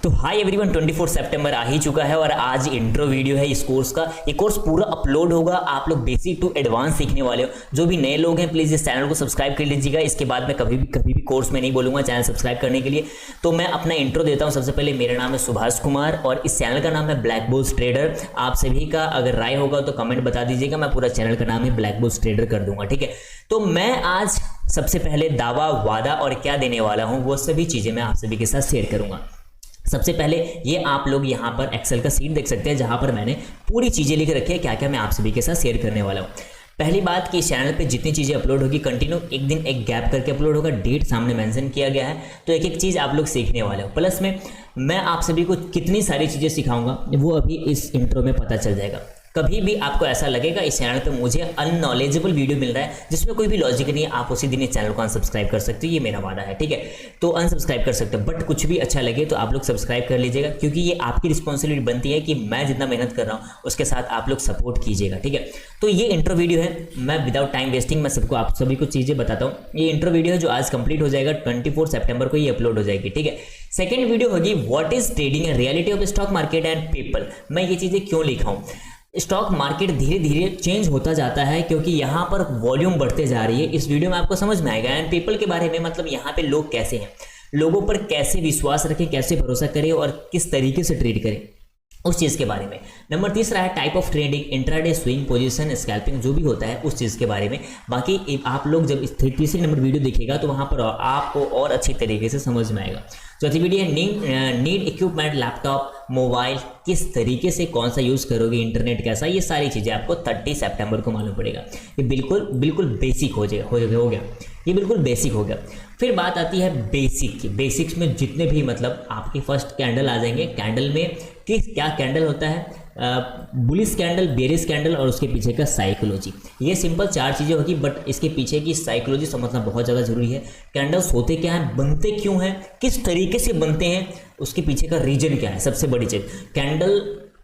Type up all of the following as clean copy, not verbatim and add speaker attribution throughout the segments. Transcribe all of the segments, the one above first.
Speaker 1: तो hi everyone, 24 सितंबर आ ही चुका है और आज इंट्रो वीडियो है इस कोर्स का। ये कोर्स पूरा अपलोड होगा। आप लोग बेसिक टू एडवांस सीखने वाले हो। जो भी नए लोग हैं प्लीज़ इस चैनल को सब्सक्राइब कर लीजिएगा। इसके बाद मैं कभी भी कोर्स में नहीं बोलूँगा चैनल सब्सक्राइब करने के लिए। तो मैं अपना इंट्रो देता हूँ। सबसे पहले मेरा नाम है सुभाष कुमार और इस चैनल का नाम है ब्लैक बुल्स ट्रेडर। आप सभी का अगर राय होगा तो कमेंट बता दीजिएगा, मैं पूरा चैनल का नाम है ब्लैक बुल्स ट्रेडर कर दूंगा, ठीक है। तो मैं आज सबसे पहले दावा, वादा और क्या देने वाला हूँ वो सभी चीज़ें मैं आप सभी के साथ शेयर करूँगा। सबसे पहले ये आप लोग यहाँ पर एक्सेल का सीट देख सकते हैं जहाँ पर मैंने पूरी चीज़ें लिख रखी है, क्या क्या मैं आप सभी के साथ शेयर करने वाला हूँ। पहली बात कि चैनल पे जितनी चीज़ें अपलोड होगी कंटिन्यू एक दिन एक गैप करके अपलोड होगा। डेट सामने मेंशन किया गया है, तो एक एक चीज़ आप लोग सीखने वाले हो। प्लस में मैं आप सभी को कितनी सारी चीज़ें सिखाऊंगा वो अभी इस इंट्रो में पता चल जाएगा। कभी भी आपको ऐसा लगेगा इस चैनल पे मुझे अननॉलेजेबल वीडियो मिल रहा है जिसमें कोई भी लॉजिक नहीं है, आप उसी दिन इस चैनल को अनसब्सक्राइब कर सकते हो। ये मेरा वादा है, ठीक है। तो अनसब्सक्राइब कर सकते हो, बट कुछ भी अच्छा लगे तो आप लोग सब्सक्राइब कर लीजिएगा, क्योंकि ये आपकी रिस्पॉन्सिबिलिटी बनती है कि मैं जितना मेहनत कर रहा हूँ उसके साथ आप लोग सपोर्ट कीजिएगा, ठीक है। तो ये इंट्रो वीडियो है। मैं विदाउट टाइम वेस्टिंग मैं सबको आप सभी को चीज़ें बताता हूँ। ये इंट्रो वीडियो है जो आज कंप्लीट हो जाएगा, 24 सितंबर को ये अपलोड हो जाएगी, ठीक है। सेकेंड वीडियो होगी what is trading and reality of stock market and people. मैं ये चीज़ें क्यों लिखा हूँ। स्टॉक मार्केट धीरे धीरे चेंज होता जाता है क्योंकि यहाँ पर वॉल्यूम बढ़ते जा रही है। इस वीडियो में आपको समझ में आएगा। एंड पीपल के बारे में, मतलब यहाँ पे लोग कैसे हैं, लोगों पर कैसे विश्वास रखें, कैसे भरोसा करें और किस तरीके से ट्रेड करें, उस चीज़ के बारे में। नंबर तीसरा है type of trading, intraday, swing, position, scalping, जो भी होता है उस चीज़ के बारे में। बाकी आप लोग जब इस तीसरे नंबर वीडियो देखिएगा तो वहाँ पर आपको और अच्छी तरीके से समझ में आएगा। चौथी वीडियो है नीड इक्विपमेंट, लैपटॉप, मोबाइल, किस तरीके से कौन सा यूज़ करोगे, इंटरनेट कैसा, ये सारी चीज़ें आपको 30 सितंबर को मालूम पड़ेगा। ये बिल्कुल बेसिक हो गया। ये बिल्कुल बेसिक हो गया। फिर बात आती है बेसिक की। बेसिक्स में जितने भी मतलब आपके फर्स्ट कैंडल आ जाएंगे। कैंडल में क्या कैंडल होता है, बुलिश कैंडल, बेरिश कैंडल और उसके पीछे का साइकोलॉजी। ये सिंपल 4 चीज़ें होगी, बट इसके पीछे की साइकोलॉजी समझना बहुत ज़्यादा जरूरी है। कैंडल्स होते क्या हैं, बनते क्यों हैं, किस तरीके से बनते हैं, उसके पीछे का रीजन क्या है, सबसे बड़ी चीज़। कैंडल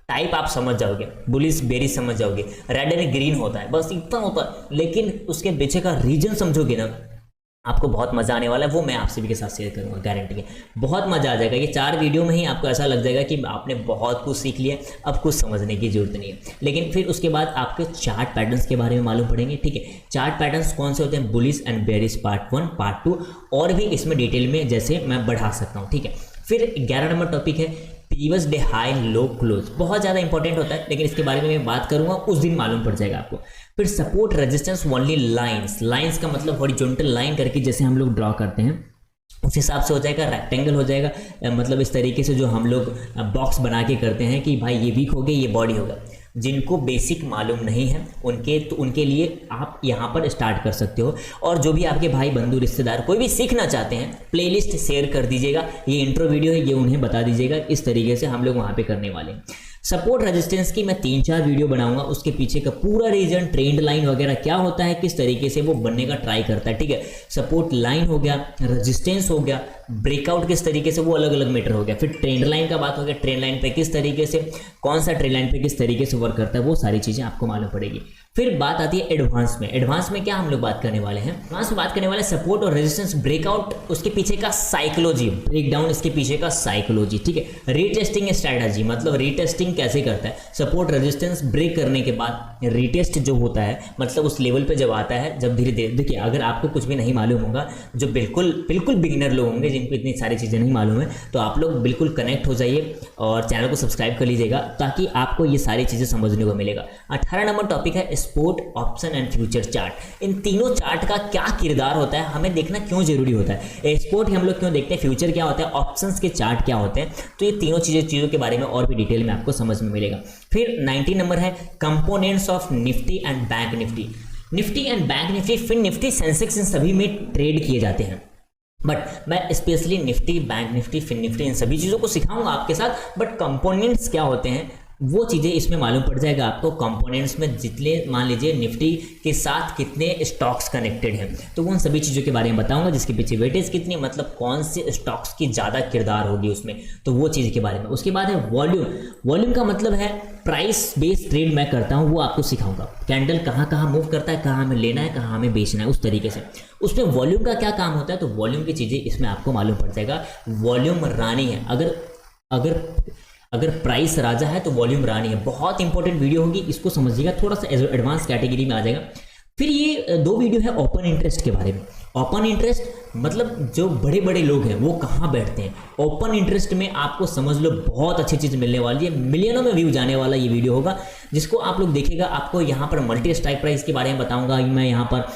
Speaker 1: टाइप आप समझ जाओगे, बुलिश बेरिश समझ जाओगे, रेड एंड ग्रीन होता है, बस इतना होता है। लेकिन उसके पीछे का रीजन समझोगे ना, आपको बहुत मज़ा आने वाला है। वो मैं आप सभी के साथ शेयर करूंगा, गारंटी है। बहुत मज़ा आ जाएगा। ये 4 वीडियो में ही आपको ऐसा लग जाएगा कि आपने बहुत कुछ सीख लिया, अब कुछ समझने की जरूरत नहीं है। लेकिन फिर उसके बाद आपके चार्ट पैटर्न्स के बारे में मालूम पड़ेंगे, ठीक है। चार्ट पैटर्न्स कौन से होते हैं, bullish and bearish part 1, part 2 और भी इसमें डिटेल में जैसे मैं बढ़ा सकता हूँ, ठीक है। फिर 11 नंबर टॉपिक है previous day high low close. बहुत ज़्यादा इंपॉर्टेंट होता है, लेकिन इसके बारे में मैं बात करूंगा, उस दिन मालूम पड़ जाएगा आपको। फिर सपोर्ट रेजिस्टेंस ओनली लाइंस का मतलब हॉरिजॉन्टल लाइन करके जैसे हम लोग ड्रॉ करते हैं उस हिसाब से हो जाएगा। रेक्टेंगल हो जाएगा, मतलब इस तरीके से जो हम लोग बॉक्स बना के करते हैं कि भाई ये वीक हो गया, ये बॉडी होगा। जिनको बेसिक मालूम नहीं है उनके लिए आप यहाँ पर स्टार्ट कर सकते हो। और जो भी आपके भाई बंधु रिश्तेदार कोई भी सीखना चाहते हैं, प्लेलिस्ट शेयर कर दीजिएगा। ये इंट्रो वीडियो है, ये उन्हें बता दीजिएगा। इस तरीके से हम लोग वहाँ पे करने वाले हैं। सपोर्ट रेजिस्टेंस की मैं 3-4 वीडियो बनाऊंगा, उसके पीछे का पूरा रीजन, ट्रेंड लाइन वगैरह क्या होता है, किस तरीके से वो बनने का ट्राई करता है, ठीक है। सपोर्ट लाइन हो गया, रेजिस्टेंस हो गया, ब्रेकआउट किस तरीके से, वो अलग अलग मैटर हो गया। फिर ट्रेंड लाइन का बात हो गया, ट्रेंड लाइन पे किस तरीके से, कौन सा ट्रेंड लाइन पे किस तरीके से वर्क करता है, वो सारी चीज़ें आपको मालूम पड़ेगी। फिर बात आती है एडवांस में। एडवांस में क्या हम लोग बात करने वाले हैं, एडवांस में बात करने वाले सपोर्ट और रेजिस्टेंस, ब्रेकआउट, उसके पीछे का साइकोलॉजी, ब्रेकडाउन, इसके पीछे का साइकोलॉजी, ठीक है। रीटेस्टिंग स्ट्रैटेजी, मतलब रीटेस्टिंग कैसे करता है, सपोर्ट रेजिस्टेंस ब्रेक करने के बाद रीटेस्ट जो होता है, मतलब उस लेवल पे जब आता है, जब धीरे धीरे। देखिए, अगर आपको कुछ भी नहीं मालूम होगा, जो बिल्कुल बिगिनर लोग होंगे जिनको इतनी सारी चीज़ें नहीं मालूम है, तो आप लोग बिल्कुल कनेक्ट हो जाइए और चैनल को सब्सक्राइब कर लीजिएगा ताकि आपको ये सारी चीज़ें समझने को मिलेगा। 18 नंबर टॉपिक है support, option and future chart. इन तीनों चार्ट का क्या किरदार होता है, हमें देखना क्यों जरूरी होता है। स्पोर्ट हम लोग क्यों देखते हैं, फ्यूचर क्या होता है, ऑप्शंस के चार्ट क्या होते हैं, तो ये तीनों चीज़ों के बारे में और भी डिटेल में आपको समझ में मिलेगा। फिर 19 नंबर है components of Nifty and bank Nifty. Nifty and bank Nifty, Fin Nifty, Sensex, इन सभी में ट्रेड किए जाते हैं, बट मैं specially Nifty, bank Nifty, Fin Nifty, इन सभी चीज़ों को सिखाऊंगा आपके साथ। बट कंपोनेंट्स क्या होते हैं वो चीज़ें इसमें मालूम पड़ जाएगा आपको। कंपोनेंट्स में जितने, मान लीजिए निफ्टी के साथ कितने स्टॉक्स कनेक्टेड हैं, तो उन सभी चीज़ों के बारे में बताऊंगा। जिसके पीछे वेटेज कितनी, मतलब कौन से स्टॉक्स की ज़्यादा किरदार होगी उसमें, तो वो चीज़ के बारे में। उसके बाद है वॉल्यूम। वॉल्यूम का मतलब है प्राइस बेस्ड ट्रेड मैं करता हूँ, वो आपको सिखाऊंगा। कैंडल कहाँ कहाँ मूव करता है, कहाँ हमें लेना है, कहाँ हमें बेचना है, उस तरीके से। उसमें वॉल्यूम का क्या काम होता है, तो वॉल्यूम की चीज़ें इसमें आपको मालूम पड़ जाएगा। वॉल्यूम रानी है। अगर अगर अगर प्राइस राजा है तो वॉल्यूम रानी है। बहुत इंपॉर्टेंट वीडियो होगी, इसको समझिएगा, थोड़ा सा एडवांस कैटेगरी में आ जाएगा। फिर ये 2 वीडियो है ओपन इंटरेस्ट के बारे में। ओपन इंटरेस्ट मतलब जो बड़े बड़े लोग हैं वो कहाँ बैठते हैं। ओपन इंटरेस्ट में आपको समझ लो बहुत अच्छी चीज़ मिलने वाली है, मिलियनों में व्यू जाने वाला ये वीडियो होगा, जिसको आप लोग देखिएगा। आपको यहाँ पर मल्टी स्ट्राइक प्राइस के बारे में बताऊंगा मैं, यहाँ पर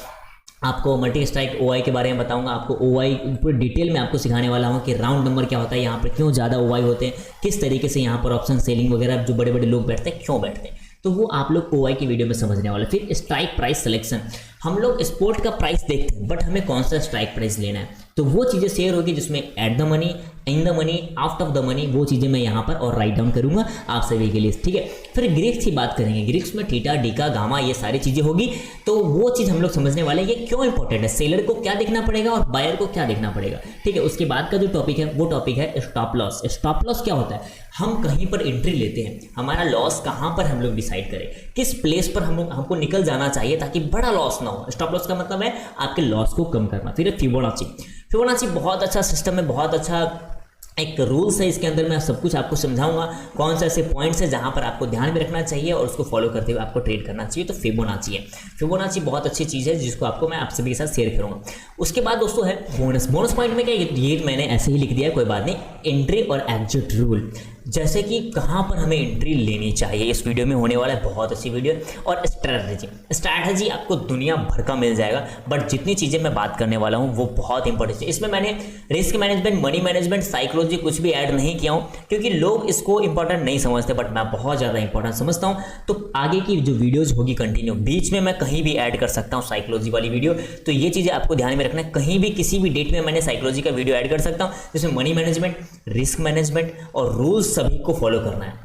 Speaker 1: आपको मल्टी स्ट्राइक ओआई के बारे में बताऊंगा, आपको ओआई पूरी डिटेल में आपको सिखाने वाला हूं कि राउंड नंबर क्या होता है, यहाँ पर क्यों ज़्यादा ओआई होते हैं, किस तरीके से यहाँ पर ऑप्शन सेलिंग वगैरह जो बड़े बड़े लोग बैठते हैं क्यों बैठते हैं, तो वो आप लोग ओआई की वीडियो में समझने वाले। फिर स्ट्राइक प्राइस सिलेक्शन, हम लोग स्पोर्ट का प्राइस देखते हैं बट हमें कौन सा स्ट्राइक प्राइस लेना है, तो वो चीज़ें शेयर होगी जिसमें at the money, in the money, out of the money, वो चीज़ें मैं यहाँ पर और राइट डाउन करूँगा आप सभी के लिए, ठीक है। फिर ग्रीक्स की बात करेंगे, ग्रीक्स में थीटा, डीका, गामा, ये सारी चीज़ें होगी, तो वो चीज़ हम लोग समझने वाले हैं ये क्यों इंपॉर्टेंट है, सेलर को क्या देखना पड़ेगा और बायर को क्या देखना पड़ेगा, ठीक है। उसके बाद का जो टॉपिक है वो टॉपिक है स्टॉप लॉस। स्टॉप लॉस क्या होता है, हम कहीं पर एंट्री लेते हैं, हमारा लॉस कहाँ पर हम लोग डिसाइड करें, किस प्लेस पर हमको निकल जाना चाहिए ताकि बड़ा लॉस ना हो। स्टॉप लॉस का मतलब है आपके लॉस को कम करना। फिर फिबोनाची, फिबोनाची बहुत अच्छा सिस्टम है, बहुत अच्छा एक रूल्स है, इसके अंदर मैं सब कुछ आपको समझाऊंगा, कौन से ऐसे पॉइंट्स है जहां पर आपको ध्यान में रखना चाहिए और उसको फॉलो करते हुए आपको ट्रेड करना चाहिए। तो फिबोनाची है, फिबोनाची बहुत अच्छी चीज़ है जिसको आपको मैं आप सभी के साथ शेयर करूंगा। उसके बाद दोस्तों है बोनस। बोनस पॉइंट में क्या, ये मैंने ऐसे ही लिख दिया है, कोई बात नहीं। एंट्री और एग्जिट रूल, जैसे कि कहाँ पर हमें एंट्री लेनी चाहिए, इस वीडियो में होने वाला है, बहुत अच्छी वीडियो। और स्ट्रैटेजी आपको दुनिया भर का मिल जाएगा, बट जितनी चीज़ें मैं बात करने वाला हूँ वो बहुत इंपॉर्टेंट है। इसमें मैंने risk management, money management, psychology कुछ भी ऐड नहीं किया हूँ क्योंकि लोग इसको इंपॉर्टेंट नहीं समझते, बट मैं बहुत ज़्यादा इंपॉर्टेंट समझता हूँ। तो आगे की जो वीडियोज़ होगी कंटिन्यू, बीच में मैं कहीं भी ऐड कर सकता हूँ साइकोलॉजी वाली वीडियो, तो ये चीज़ें आपको ध्यान में रखना है। कहीं भी किसी भी डेट में मैंने साइकोलॉजी का वीडियो ऐड कर सकता हूँ, जिसमें मनी मैनेजमेंट, रिस्क मैनेजमेंट और रूल्स सभी को फॉलो करना है।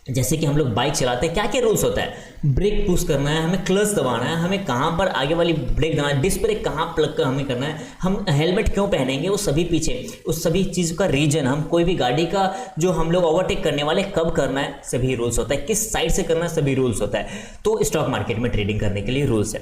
Speaker 1: जैसे कि हम लोग बाइक चलाते हैं, क्या क्या रूल्स होता है, ब्रेक पुश करना है, हमें क्लच दबाना है, हमें कहाँ पर आगे वाली ब्रेक दबाना है, डिस्क ब्रेक कहाँ प्लग कर हमें करना है, हम हेलमेट क्यों पहनेंगे, वो सभी पीछे उस सभी चीज़ का रीजन, हम कोई भी गाड़ी का जो हम लोग ओवरटेक करने वाले कब करना है, सभी रूल्स होता है, किस साइड से करना है, सभी रूल्स होता है। तो स्टॉक मार्केट में ट्रेडिंग करने के लिए रूल्स है।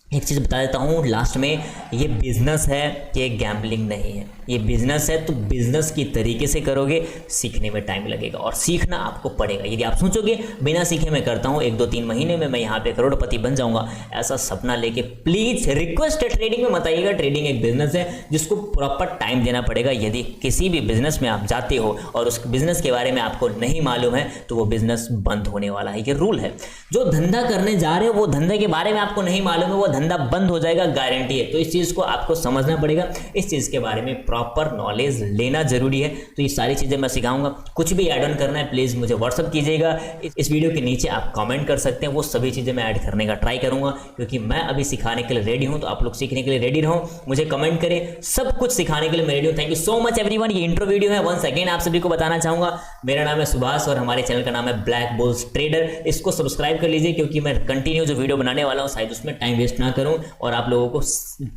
Speaker 1: एक चीज़ बता देता हूँ लास्ट में, ये बिजनेस है, ये गैम्बलिंग नहीं है, ये बिजनेस है, तो बिजनेस की तरीके से करोगे, सीखने में टाइम लगेगा और सीखना आपको पड़ेगा। यदि आप सोचोगे बिना सीखे मैं करता हूँ 1-2-3 महीने में मैं यहाँ पे करोड़पति बन जाऊँगा, ऐसा सपना लेके प्लीज़ रिक्वेस्ट है ट्रेडिंग में मत आइएगा। ट्रेडिंग एक बिजनेस है जिसको प्रॉपर टाइम देना पड़ेगा। यदि किसी भी बिजनेस में आप जाते हो और उस बिजनेस के बारे में आपको नहीं मालूम है तो वो बिजनेस बंद होने वाला है, ये रूल है। जो धंधा करने जा रहे हो वो धंधे के बारे में आपको नहीं मालूम है, वो धंधा बंद हो जाएगा, गारंटी है। तो इस चीज़ को आपको समझना पड़ेगा, इस चीज़ के बारे में प्रॉपर नॉलेज लेना जरूरी है। तो ये सारी चीज़ें मैं सिखाऊंगा। कुछ भी ऐड ऑन करना है प्लीज़ मुझे व्हाट्सअप कीजिएगा, इस वीडियो के नीचे आप कमेंट कर सकते हैं, वो सभी चीज़ें मैं ऐड करने का ट्राई करूंगा क्योंकि मैं अभी सिखाने के लिए रेडी हूँ। तो आप लोग सीखने के लिए रेडी रहो, मुझे कमेंट करें, सब कुछ सिखाने के लिए मैं रेडी हूँ। Thank you so much everyone. ये इंट्रो वीडियो है, वंस अगेन आप सभी को बताना चाहूँगा मेरा नाम है सुभाष और हमारे चैनल का नाम है ब्लैक बुल्स ट्रेडर। इसको सब्सक्राइब कर लीजिए क्योंकि मैं कंटिन्यू जो वीडियो बनाने वाला हूँ शायद उसमें टाइम वेस्ट ना करूँ और आप लोगों को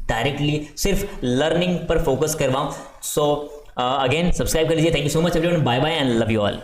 Speaker 1: डायरेक्टली सिर्फ लर्निंग पर फोकस करवाऊं। सो अगेन सब्सक्राइब कर लीजिए। Thank you so much everyone, bye bye and love you all.